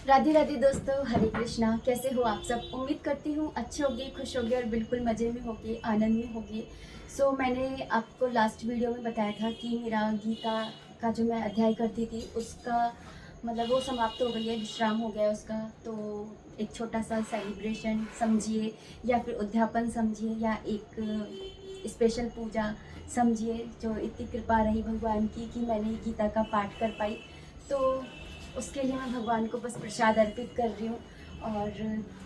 राधे राधे दोस्तों, हरे कृष्णा। कैसे हो आप सब? उम्मीद करती हूँ अच्छे होगे, खुश होगे और बिल्कुल मज़े में होगे, आनंद में होगे। मैंने आपको लास्ट वीडियो में बताया था कि मेरा गीता का जो मैं अध्याय करती थी उसका मतलब वो समाप्त हो गई है, विश्राम हो गया है उसका। तो एक छोटा सा सेलिब्रेशन समझिए या फिर उद्यापन समझिए या एक स्पेशल पूजा समझिए, जो इतनी कृपा रही भगवान की कि मैंने गीता का पाठ कर पाई। तो उसके लिए मैं भगवान को बस प्रसाद अर्पित कर रही हूँ और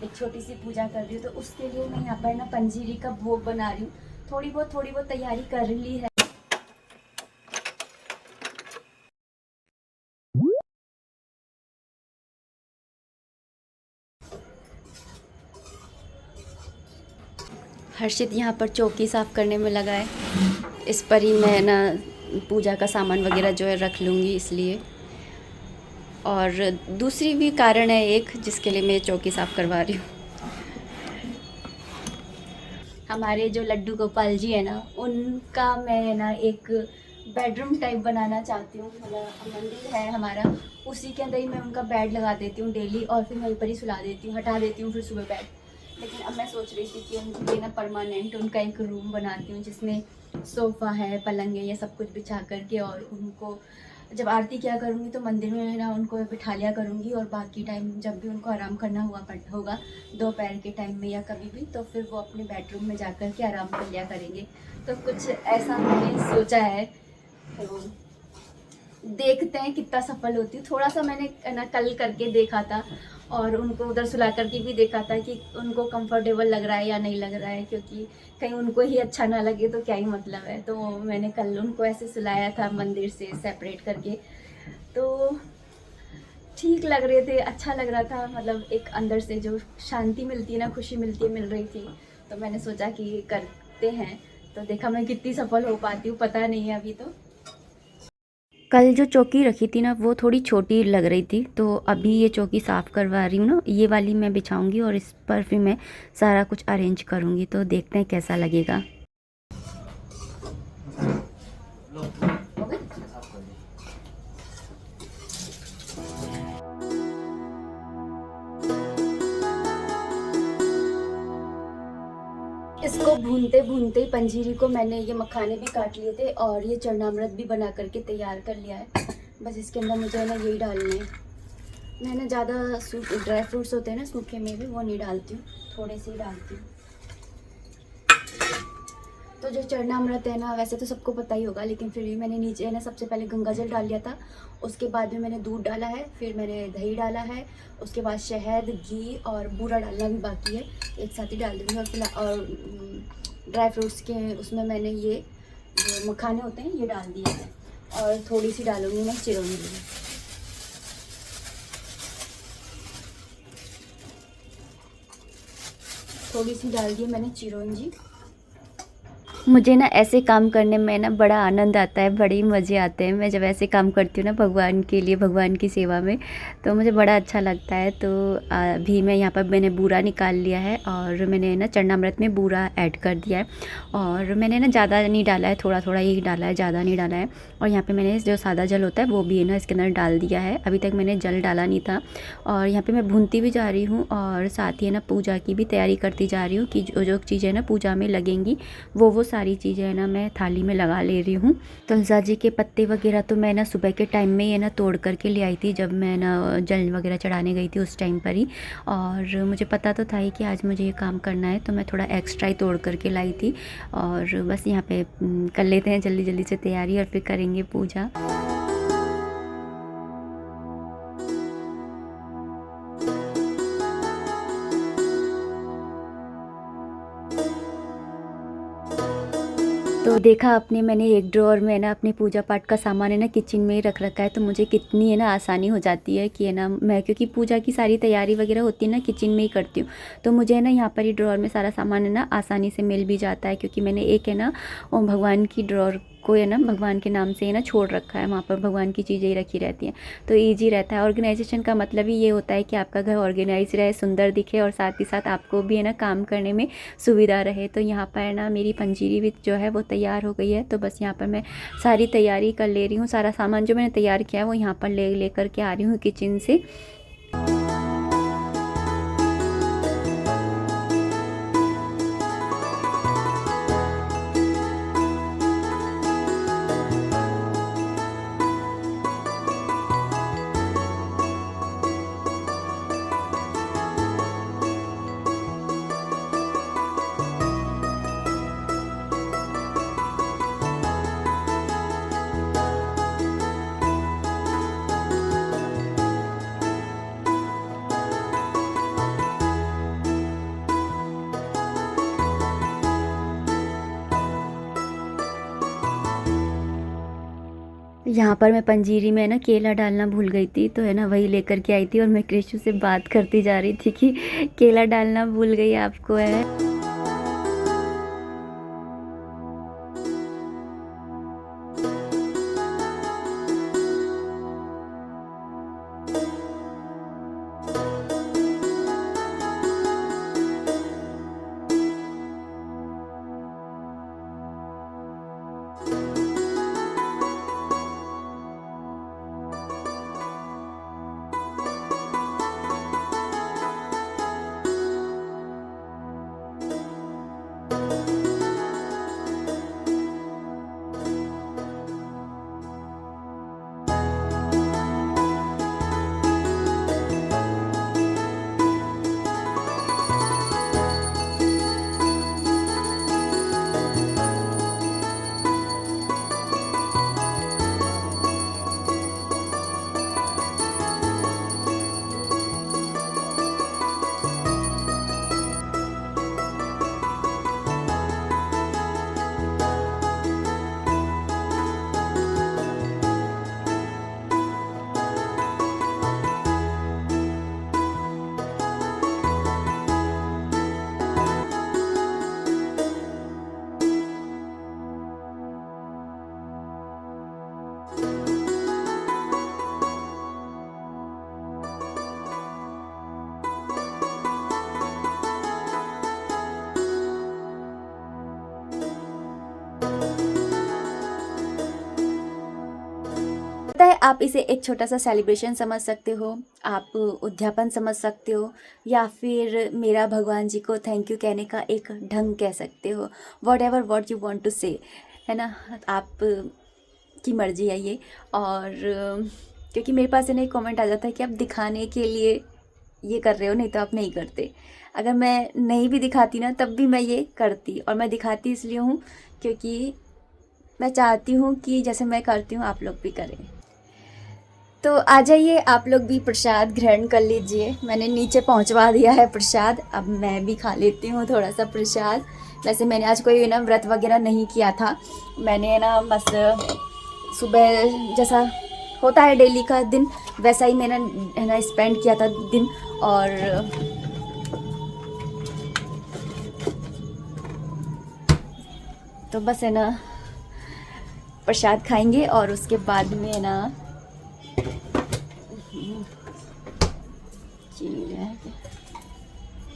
एक छोटी सी पूजा कर रही हूँ। तो उसके लिए मैं यहाँ पर ना पंजीरी का भोग बना रही हूँ। थोड़ी बहुत तैयारी कर ली है। हर्षित यहाँ पर चौकी साफ़ करने में लगा है। इस पर ही मैं ना पूजा का सामान वगैरह जो है रख लूँगी इसलिए। और दूसरी भी कारण है एक जिसके लिए मैं चौकी साफ़ करवा रही हूँ। हमारे जो लड्डू गोपाल जी है ना, उनका मैं ना एक बेडरूम टाइप बनाना चाहती हूँ। मतलब मंदिर है हमारा, उसी के अंदर ही मैं उनका बेड लगा देती हूँ डेली और फिर वहीं पर ही सुला देती हूँ, हटा देती हूँ फिर सुबह बेड। लेकिन अब मैं सोच रही थी कि उनके लिए ना परमानेंट उनका एक रूम बनाती हूँ जिसमें सोफ़ा है, पलंग है, ये सब कुछ बिछा करके। और उनको जब आरती किया करूँगी तो मंदिर में ना उनको बिठा लिया करूँगी, और बाकी टाइम जब भी उनको आराम करना होगा दोपहर के टाइम में या कभी भी, तो फिर वो अपने बेडरूम में जा कर के आराम कर लिया करेंगे। तो कुछ ऐसा मैंने सोचा है। तो देखते हैं कितना सफल होती हूँ। थोड़ा सा मैंने ना कल करके देखा था और उनको उधर सुला करके भी देखा था कि उनको कंफर्टेबल लग रहा है या नहीं लग रहा है, क्योंकि कहीं उनको ही अच्छा ना लगे तो क्या ही मतलब है। तो मैंने कल उनको ऐसे सुलाया था मंदिर से सेपरेट करके। तो ठीक लग रहे थे, अच्छा लग रहा था। मतलब एक अंदर से जो शांति मिलती है ना, खुशी मिलती है, मिल रही थी। तो मैंने सोचा कि करते हैं। तो देखा मैं कितनी सफल हो पाती हूँ पता नहीं है अभी। तो कल जो चौकी रखी थी ना वो थोड़ी छोटी लग रही थी, तो अभी ये चौकी साफ़ करवा रही हूँ ना, ये वाली मैं बिछाऊंगी और इस पर फिर मैं सारा कुछ अरेंज करूँगी। तो देखते हैं कैसा लगेगा। इसको भूनते भूनते पंजीरी को मैंने ये मखाने भी काट लिए थे और ये चरणामृत भी बना करके तैयार कर लिया है। बस इसके अंदर मुझे ना यही डालने हैं। मैं ना ज़्यादा ड्राई फ्रूट्स होते हैं ना सूखे में भी, वो नहीं डालती हूँ, थोड़े से ही डालती हूँ। तो जो चरणामृत है ना, वैसे तो सबको पता ही होगा, लेकिन फिर भी मैंने नीचे ना सबसे पहले गंगा जल डाल लिया था। उसके बाद में मैंने दूध डाला है, फिर मैंने दही डाला है, उसके बाद शहद, घी और बूरा डालना भी बाकी है, एक साथ ही डाल दूँगी। और फिर और ड्राई फ्रूट्स के उसमें मैंने ये जो मखाने होते हैं ये डाल दिए हैं, और थोड़ी सी डालूँगी मैं चिरौंजी भी। थोड़ी सी डाल दी मैंने चिरौंजी। मुझे ना ऐसे काम करने में ना बड़ा आनंद आता है, बड़े ही मज़े आते हैं। मैं जब ऐसे काम करती हूँ ना भगवान के लिए, भगवान की सेवा में, तो मुझे बड़ा अच्छा लगता है। तो अभी मैं यहाँ पर मैंने बूरा निकाल लिया है और मैंने ना चरणामृत में बूरा ऐड कर दिया है। और मैंने ना ज़्यादा नहीं डाला है, थोड़ा थोड़ा ही डाला है, ज़्यादा नहीं डाला है। और यहाँ पर मैंने जो सादा जल होता है वो भी है ना इसके अंदर डाल दिया है। अभी तक मैंने जल डाला नहीं था। और यहाँ पर मैं भूनती भी जा रही हूँ और साथ ही ना पूजा की भी तैयारी करती जा रही हूँ कि जो जो चीज़ें ना पूजा में लगेंगी वो सारी चीज़ें है ना मैं थाली में लगा ले रही हूँ। तुलसा जी के पत्ते वगैरह तो मैं ना सुबह के टाइम में ये ना तोड़ करके ले आई थी, जब मैं ना जल वगैरह चढ़ाने गई थी उस टाइम पर ही। और मुझे पता तो था ही कि आज मुझे ये काम करना है, तो मैं थोड़ा एक्स्ट्रा ही तोड़ करके लाई थी। और बस यहाँ पे कर लेते हैं जल्दी जल्दी से तैयारी और फिर करेंगे पूजा। तो देखा आपने, मैंने एक ड्रॉअर में ना अपनी पूजा पाठ का सामान है ना किचन में ही रख रखा है। तो मुझे कितनी है ना आसानी हो जाती है कि है ना मैं, क्योंकि पूजा की सारी तैयारी वगैरह होती है ना किचन में ही करती हूँ। तो मुझे है ना यहाँ पर ही ड्रॉअर में सारा सामान है ना आसानी से मिल भी जाता है, क्योंकि मैंने एक है ना भगवान की ड्रॉअर को है ना भगवान के नाम से है ना छोड़ रखा है, वहाँ पर भगवान की चीज़ें ही रखी रहती हैं। तो ईजी रहता है। ऑर्गेनाइजेशन का मतलब ही ये होता है कि आपका घर ऑर्गेनाइज रहे, सुंदर दिखे, और साथ ही साथ आपको भी है ना काम करने में सुविधा रहे। तो यहाँ पर ना मेरी पंजीरी भी जो है वो तैयार हो गई है। तो बस यहाँ पर मैं सारी तैयारी कर ले रही हूँ। सारा सामान जो मैंने तैयार किया है वो यहाँ पर ले कर के आ रही हूँ किचन से। यहाँ पर मैं पंजीरी में ना केला डालना भूल गई थी, तो है ना वही लेकर के आई थी और मैं कृषु से बात करती जा रही थी कि केला डालना भूल गई आपको है। पता है, आप इसे एक छोटा सा सेलिब्रेशन समझ सकते हो, आप उद्यापन समझ सकते हो, या फिर मेरा भगवान जी को थैंक यू कहने का एक ढंग कह सकते हो। Whatever what you want to say, है ना, आप की मर्जी है ये। और क्योंकि मेरे पास ना एक कमेंट आ जाता है कि आप दिखाने के लिए ये कर रहे हो, नहीं तो आप नहीं करते। अगर मैं नहीं भी दिखाती ना तब भी मैं ये करती, और मैं दिखाती इसलिए हूँ क्योंकि मैं चाहती हूँ कि जैसे मैं करती हूँ आप लोग भी करें। तो आ जाइए, आप लोग भी प्रसाद ग्रहण कर लीजिए। मैंने नीचे पहुंचवा दिया है प्रसाद, अब मैं भी खा लेती हूँ थोड़ा सा प्रसाद। वैसे मैंने आज कोई ना व्रत वगैरह नहीं किया था, मैंने ना बस सुबह जैसा होता है डेली का दिन वैसा ही मैंने है ना स्पेंड किया था दिन। और तो बस है ना प्रसाद खाएंगे और उसके बाद में ना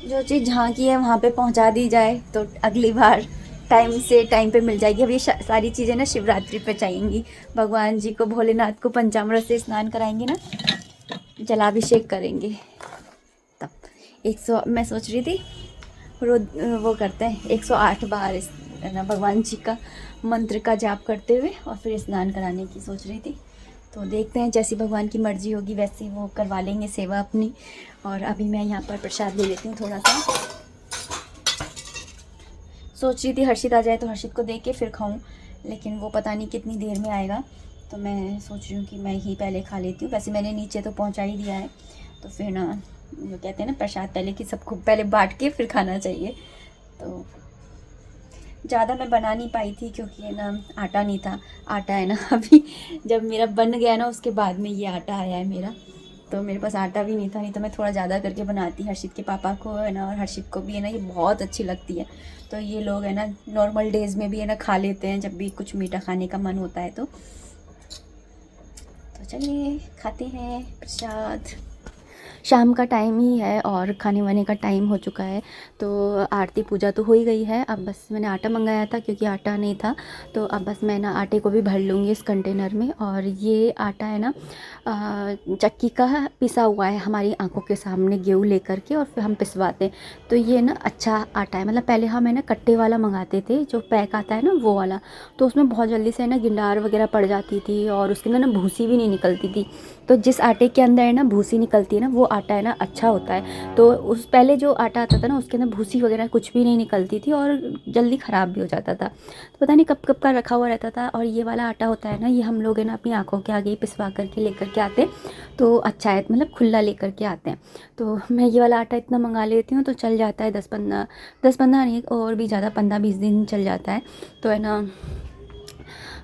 जो चीज़ जहाँ की है वहाँ पे पहुँचा दी जाए तो अगली बार टाइम पे मिल जाएगी। अब ये सारी चीज़ें ना शिवरात्रि पे चाहिएंगी। भगवान जी को, भोलेनाथ को पंचामृत से स्नान कराएंगे ना, जलाभिषेक करेंगे तब 100 मैं सोच रही थी वो करते हैं 108 बार ना भगवान जी का मंत्र का जाप करते हुए और फिर स्नान कराने की सोच रही थी। तो देखते हैं, जैसी भगवान की मर्जी होगी वैसे वो करवा लेंगे सेवा अपनी। और अभी मैं यहाँ पर प्रसाद ले लेती हूँ थोड़ा सा। सोच रही थी हर्षित आ जाए तो हर्षित को दे के फिर खाऊं, लेकिन वो पता नहीं कितनी देर में आएगा, तो मैं सोच रही हूँ कि मैं ही पहले खा लेती हूँ। वैसे मैंने नीचे तो पहुँचा ही दिया है, तो फिर ना वो कहते हैं ना प्रसाद पहले कि सबको पहले बांट के फिर खाना चाहिए। तो ज़्यादा मैं बना नहीं पाई थी क्योंकि है ना आटा नहीं था। आटा है ना अभी जब मेरा बन गया ना उसके बाद में ये आटा आया है मेरा, तो मेरे पास आटा भी नहीं था, नहीं तो मैं थोड़ा ज़्यादा करके बनाती। हर्षित के पापा को है ना और हर्षित को भी है ना ये बहुत अच्छी लगती है, तो ये लोग है ना नॉर्मल डेज़ में भी है ना खा लेते हैं जब भी कुछ मीठा खाने का मन होता है। तो चलिए खाते हैं प्रसाद। शाम का टाइम ही है और खाने वाने का टाइम हो चुका है, तो आरती पूजा तो हो ही गई है। अब बस मैंने आटा मंगाया था क्योंकि आटा नहीं था, तो अब बस मैं ना आटे को भी भर लूँगी इस कंटेनर में। और ये आटा है ना चक्की का पिसा हुआ है, हमारी आंखों के सामने गेहूँ लेकर के और फिर हम पिसवाते हैं। तो ये ना अच्छा आटा है, मतलब पहले हम है ना कट्टे वाला मंगाते थे जो पैक आता है ना वो वाला, तो उसमें बहुत जल्दी से है ना गिंडार वगैरह पड़ जाती थी और उसके अंदर ना भूसी भी नहीं निकलती थी। तो जिस आटे के अंदर है ना भूसी निकलती है ना वो आटा है ना अच्छा होता है। तो उस पहले जो आटा आता था ना उसके अंदर भूसी वगैरह कुछ भी नहीं निकलती थी और जल्दी ख़राब भी हो जाता था। तो पता नहीं कब कब का रखा हुआ रहता था। और ये वाला आटा होता है ना, ये हम लोग है ना अपनी आँखों के आगे पिसवा करके लेकर के आते हैं, तो अच्छा है, मतलब खुला लेकर के आते हैं। तो मैं ये वाला आटा इतना मंगा लेती हूँ तो चल जाता है 10-15 नहीं और भी ज़्यादा 15-20 दिन चल जाता है। तो है ना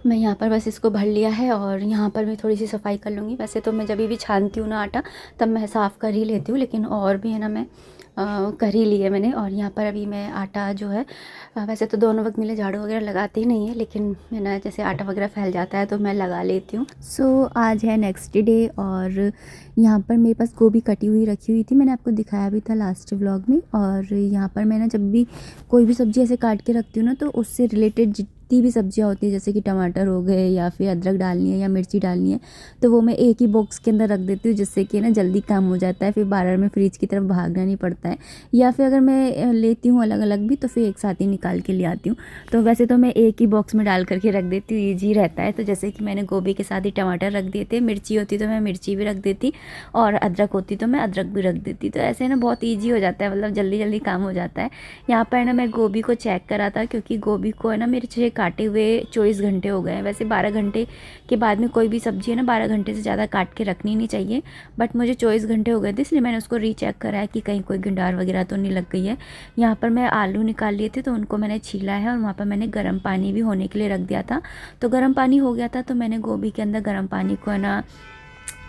मैं यहाँ पर बस इसको भर लिया है और यहाँ पर मैं थोड़ी सी सफाई कर लूँगी। वैसे तो मैं जब भी छानती हूँ ना आटा तब मैं साफ़ कर ही लेती हूँ, लेकिन और भी है ना मैं कर ही ली है मैंने। और यहाँ पर अभी मैं आटा जो है वैसे तो दोनों वक्त मिले झाड़ू वगैरह लगाती ही नहीं है, लेकिन मैं ना जैसे आटा वगैरह फैल जाता है तो मैं लगा लेती हूँ। सो आज है नेक्स्ट डे और यहाँ पर मेरे पास गोभी कटी हुई रखी हुई थी, मैंने आपको दिखाया भी था लास्ट व्लॉग में। और यहाँ पर मैं ना जब भी कोई भी सब्ज़ी ऐसे काट के रखती हूँ ना तो उससे रिलेटेड जितनी भी सब्जियाँ होती है, जैसे कि टमाटर हो गए या फिर अदरक डालनी है या मिर्ची डालनी है, तो वो मैं एक ही बॉक्स के अंदर रख देती हूँ, जिससे कि ना जल्दी काम हो जाता है, फिर बार में फ्रिज की तरफ भागना नहीं पड़ता है। या फिर अगर मैं लेती हूँ अलग अलग भी तो फिर एक साथ ही निकाल के ले आती हूँ। तो वैसे तो मैं एक ही बॉक्स में डाल करके रख देती हूँ, ईजी रहता है। तो जैसे कि मैंने गोभी के साथ ही टमाटर रख दिए थे, मिर्ची होती तो मैं मिर्ची भी रख देती और अदरक होती तो मैं अदरक भी रख देती। तो ऐसे ना बहुत ईजी हो जाता है, मतलब जल्दी जल्दी काम हो जाता है। यहाँ पर ना मैं गोभी को चेक करा था, क्योंकि गोभी को है ना मेरे से काटे हुए 24 घंटे हो गए हैं। वैसे 12 घंटे के बाद में कोई भी सब्ज़ी है ना 12 घंटे से ज़्यादा काट के रखनी नहीं चाहिए, बट मुझे 24 घंटे हो गए थे, इसलिए मैंने उसको रीचेक करा है कि कहीं कोई गिंडार वगैरह तो नहीं लग गई है। यहाँ पर मैं आलू निकाल लिए थे तो उनको मैंने छीला है और वहाँ पर मैंने गर्म पानी भी होने के लिए रख दिया था। तो गर्म पानी हो गया था तो मैंने गोभी के अंदर गर्म पानी को है ना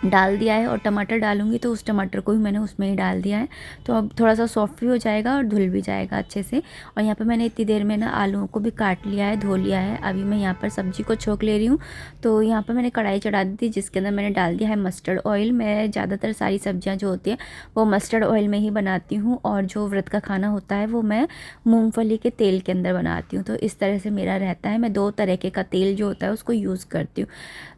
डाल दिया है, और टमाटर डालूंगी तो उस टमाटर को भी मैंने उसमें ही डाल दिया है। तो अब थोड़ा सा सॉफ्ट भी हो जाएगा और धुल भी जाएगा अच्छे से। और यहाँ पे मैंने इतनी देर में ना आलूओं को भी काट लिया है, धो लिया है। अभी मैं यहाँ पर सब्ज़ी को छोंक ले रही हूँ। तो यहाँ पर मैंने कढ़ाई चढ़ा दी थी, जिसके अंदर मैंने डाल दिया है मस्टर्ड ऑयल। मैं ज़्यादातर सारी सब्जियाँ जो होती हैं वो मस्टर्ड ऑयल में ही बनाती हूँ, और जो व्रत का खाना होता है वो मैं मूँगफली के तेल के अंदर बनाती हूँ। तो इस तरह से मेरा रहता है, मैं 2 तरह का तेल जो होता है उसको यूज़ करती हूँ।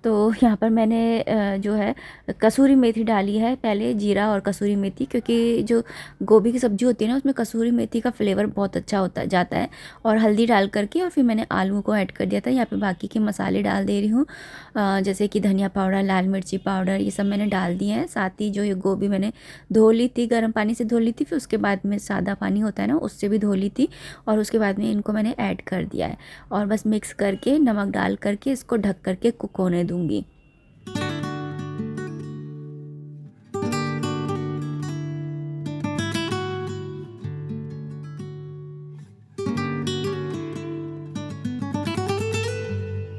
तो यहाँ पर मैंने जो है कसूरी मेथी डाली है, पहले जीरा और कसूरी मेथी, क्योंकि जो गोभी की सब्ज़ी होती है ना उसमें कसूरी मेथी का फ्लेवर बहुत अच्छा होता जाता है। और हल्दी डाल करके और फिर मैंने आलू को ऐड कर दिया था। यहाँ पे बाकी के मसाले डाल दे रही हूँ, जैसे कि धनिया पाउडर, लाल मिर्ची पाउडर, ये सब मैंने डाल दिए हैं। साथ ही जो ये गोभी मैंने धो ली थी, गर्म पानी से धो ली थी, फिर उसके बाद में सादा पानी होता है ना उससे भी धो ली थी, और उसके बाद में इनको मैंने ऐड कर दिया है। और बस मिक्स करके नमक डाल करके इसको ढक करके कुक होने दूँगी।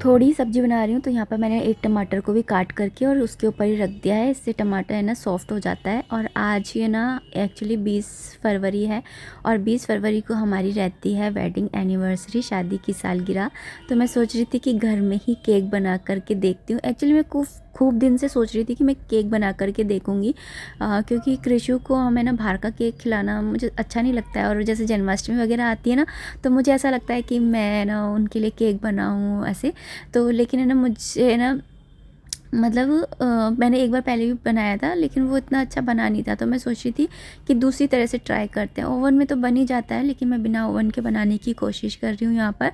थोड़ी सब्ज़ी बना रही हूँ तो यहाँ पर मैंने एक टमाटर को भी काट करके और उसके ऊपर ही रख दिया है, इससे टमाटर है ना सॉफ्ट हो जाता है। और आज ये ना एक्चुअली 20 फरवरी है, और 20 फरवरी को हमारी रहती है वेडिंग एनिवर्सरी, शादी की सालगिरह। तो मैं सोच रही थी कि घर में ही केक बना करके देखती हूँ। एक्चुअली मैं खूब दिन से सोच रही थी कि मैं केक बना करके देखूँगी, क्योंकि कृषु को हमें ना बाहर का केक खिलाना मुझे अच्छा नहीं लगता है। और जैसे जन्माष्टमी वगैरह आती है ना तो मुझे ऐसा लगता है कि मैं ना उनके लिए केक बनाऊँ ऐसे। तो लेकिन है ना मुझे ना मतलब मैंने एक बार पहले भी बनाया था, लेकिन वो इतना अच्छा बना नहीं था। तो मैं सोच रही थी कि दूसरी तरह से ट्राई करते हैं। ओवन में तो बन ही जाता है, लेकिन मैं बिना ओवन के बनाने की कोशिश कर रही हूँ यहाँ पर।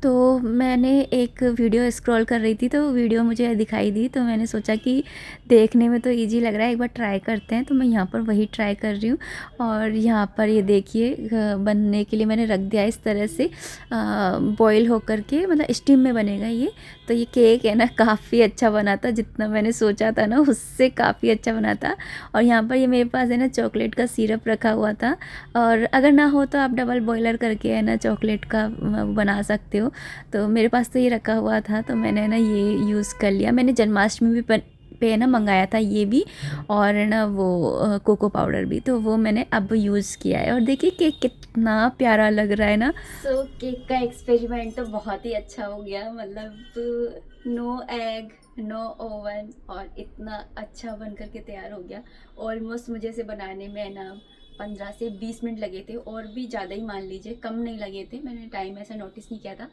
तो मैंने एक वीडियो स्क्रॉल कर रही थी तो वीडियो मुझे दिखाई दी, तो मैंने सोचा कि देखने में तो ईजी लग रहा है, एक बार ट्राई करते हैं। तो मैं यहाँ पर वही ट्राई कर रही हूँ। और यहाँ पर ये देखिए बनने के लिए मैंने रख दिया इस तरह से, बॉईल होकर के, मतलब स्टीम में बनेगा ये। तो ये केक है ना काफ़ी अच्छा बना था, जितना मैंने सोचा था ना उससे काफ़ी अच्छा बना था। और यहाँ पर ये मेरे पास है ना चॉकलेट का सिरप रखा हुआ था, और अगर ना हो तो आप डबल बॉयलर करके है ना चॉकलेट का बना सकते हो। तो मेरे पास तो ये रखा हुआ था तो मैंने ना ये यूज़ कर लिया। मैंने जन्माष्टमी भी पे ना मंगाया था ये भी, और ना वो कोको पाउडर भी, तो वो मैंने अब यूज़ किया है। और देखिए केक कितना प्यारा लग रहा है ना। सो केक का एक्सपेरिमेंट तो बहुत ही अच्छा हो गया, मतलब नो एग, नो ओवन, और इतना अच्छा बन करके तैयार हो गया। ऑलमोस्ट मुझे इसे बनाने में ना 15 से 20 मिनट लगे थे, और भी ज़्यादा ही मान लीजिए, कम नहीं लगे थे, मैंने टाइम ऐसा नोटिस नहीं किया था।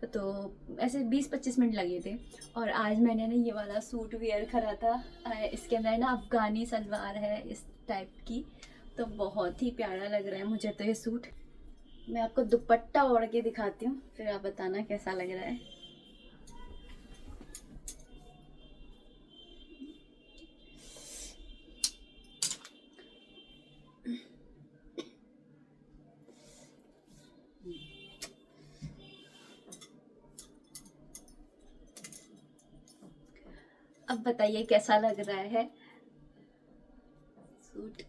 तो ऐसे 20-25 मिनट लगे थे। और आज मैंने ना ये वाला सूट वेयर करा था, इसके अंदर ना अफ़गानी सलवार है इस टाइप की, तो बहुत ही प्यारा लग रहा है मुझे तो ये सूट। मैं आपको दुपट्टा ओढ़ के दिखाती हूँ, फिर आप बताना कैसा लग रहा है। अब बताइए कैसा लग रहा है सूट।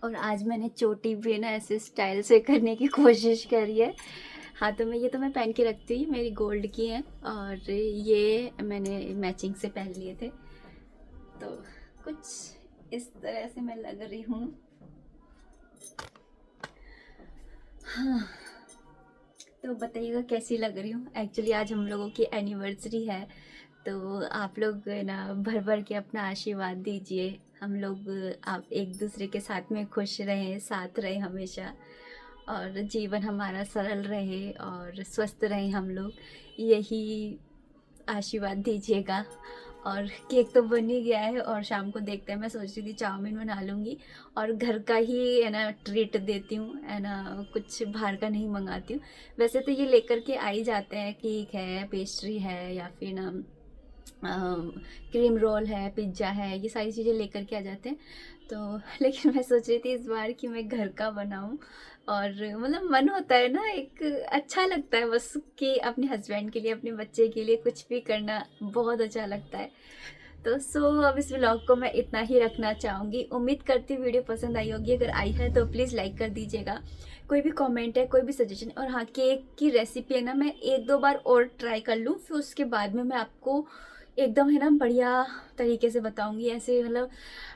और आज मैंने चोटी भी ना ऐसे स्टाइल से करने की कोशिश करी है। हाँ, तो मैं पहन के रखती हूँ, मेरी गोल्ड की है और ये मैंने मैचिंग से पहन लिए थे। तो कुछ इस तरह से मैं लग रही हूँ। हाँ, तो बताइएगा कैसी लग रही हूँ। एक्चुअली आज हम लोगों की एनिवर्सरी है, तो आप लोग ना भर भर के अपना आशीर्वाद दीजिए। हम लोग आप एक दूसरे के साथ में खुश रहें, साथ रहें हमेशा, और जीवन हमारा सरल रहे और स्वस्थ रहें हम लोग, यही आशीर्वाद दीजिएगा। और केक तो बन ही गया है और शाम को देखते हैं। मैं सोच रही थी चाउमीन बना लूँगी और घर का ही है ना ट्रीट देती हूँ, है ना, कुछ बाहर का नहीं मंगाती हूँ। वैसे तो ये लेकर के आ ही जाते हैं, केक है, पेस्ट्री है, या फिर ना क्रीम रोल है, पिज्ज़ा है, ये सारी चीज़ें लेकर के आ जाते हैं। तो लेकिन मैं सोच रही थी इस बार कि मैं घर का बनाऊं, और मतलब मन होता है ना, एक अच्छा लगता है बस कि अपने हस्बैंड के लिए, अपने बच्चे के लिए कुछ भी करना बहुत अच्छा लगता है। तो अब इस व्लॉग को मैं इतना ही रखना चाहूँगी। उम्मीद करती हूँ वीडियो पसंद आई होगी। अगर आई है तो प्लीज़ लाइक कर दीजिएगा। कोई भी कमेंट है, कोई भी सजेशन, और हाँ, केक की रेसिपी है ना, मैं एक दो बार और ट्राई कर लूँ, फिर उसके बाद में मैं आपको एकदम है ना बढ़िया तरीके से बताऊंगी। ऐसे मतलब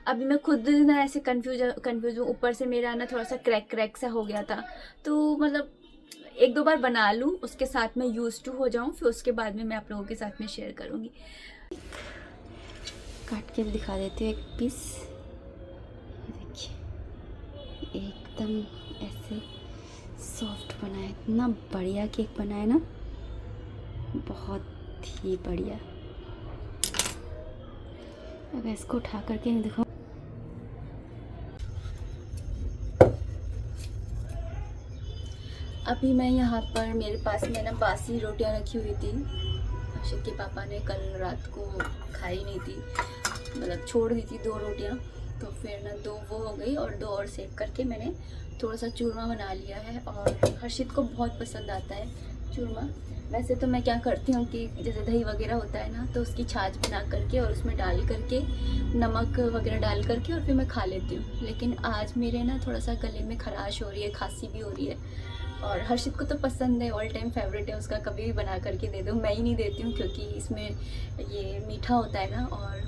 अभी मैं खुद ना ऐसे कंफ्यूज हूँ। ऊपर से मेरा ना थोड़ा सा क्रैक सा हो गया था, तो मतलब एक दो बार बना लूँ, उसके साथ में यूज टू हो जाऊँ, फिर उसके बाद में मैं आप लोगों के साथ में शेयर करूँगी। काट के दिखा देती हूँ एक पीस। देखिए एकदम ऐसे सॉफ्ट बना है, इतना बढ़िया केक बना है ना, बहुत ही बढ़िया। अब इसको उठा करके देखो, अभी मैं यहाँ पर मेरे पास में ना बासी रोटियाँ रखी हुई थी। हर्षित के पापा ने कल रात को खाई नहीं थी, मतलब छोड़ दी थी 2 रोटियाँ, तो फिर ना 2 वो हो गई और 2 और सेक करके मैंने थोड़ा सा चूरमा बना लिया है। और हर्षित को बहुत पसंद आता है चूरमा। वैसे तो मैं क्या करती हूँ कि जैसे दही वगैरह होता है ना, तो उसकी छाछ बना करके और उसमें डाल करके नमक वगैरह डाल करके और फिर मैं खा लेती हूँ। लेकिन आज मेरे ना थोड़ा सा गले में खराश हो रही है, खांसी भी हो रही है, और हर्षित को तो पसंद है, ऑल टाइम फेवरेट है उसका, कभी भी बना करके दे दो। मैं ही नहीं देती हूँ क्योंकि इसमें ये मीठा होता है ना, और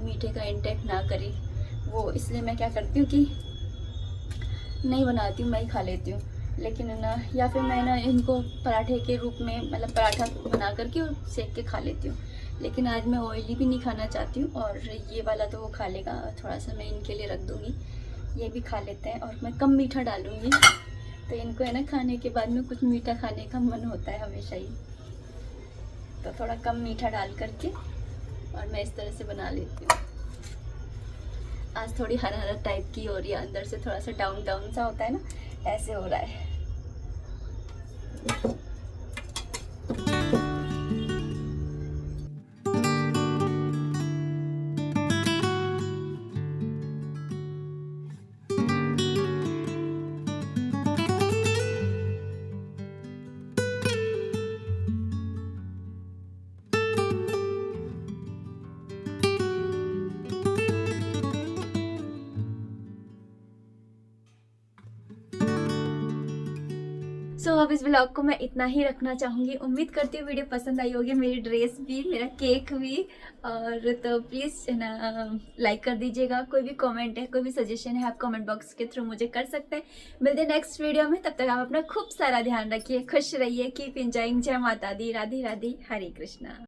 मीठे का इंटेक ना करे वो, इसलिए मैं क्या करती हूँ कि नहीं बनाती हूँ, मैं ही खा लेती हूँ। लेकिन ना, या फिर मैं ना इनको पराठे के रूप में, मतलब पराठा बना करके और सेक के खा लेती हूँ। लेकिन आज मैं ऑयली भी नहीं खाना चाहती हूँ, और ये वाला तो वो खा लेगा, थोड़ा सा मैं इनके लिए रख दूँगी, ये भी खा लेते हैं। और मैं कम मीठा डालूँगी, तो इनको है ना खाने के बाद में कुछ मीठा खाने का मन होता है हमेशा ही, तो थोड़ा कम मीठा डाल करके और मैं इस तरह से बना लेती हूँ। आज थोड़ी हरारत टाइप की हो रही है, अंदर से थोड़ा सा डाउन डाउन सा होता है ना, ऐसे हो रहा है। अब इस ब्लॉग को मैं इतना ही रखना चाहूँगी। उम्मीद करती हूँ वीडियो पसंद आई होगी, मेरी ड्रेस भी, मेरा केक भी। और तो प्लीज़ है ना लाइक कर दीजिएगा। कोई भी कमेंट है, कोई भी सजेशन है, आप कमेंट बॉक्स के थ्रू मुझे कर सकते हैं। मिलते हैं नेक्स्ट वीडियो में, तब तक आप अपना खूब सारा ध्यान रखिए, खुश रहिए, कीप एंजॉइंग। जय माता दी, राधे राधे, हरे कृष्णा।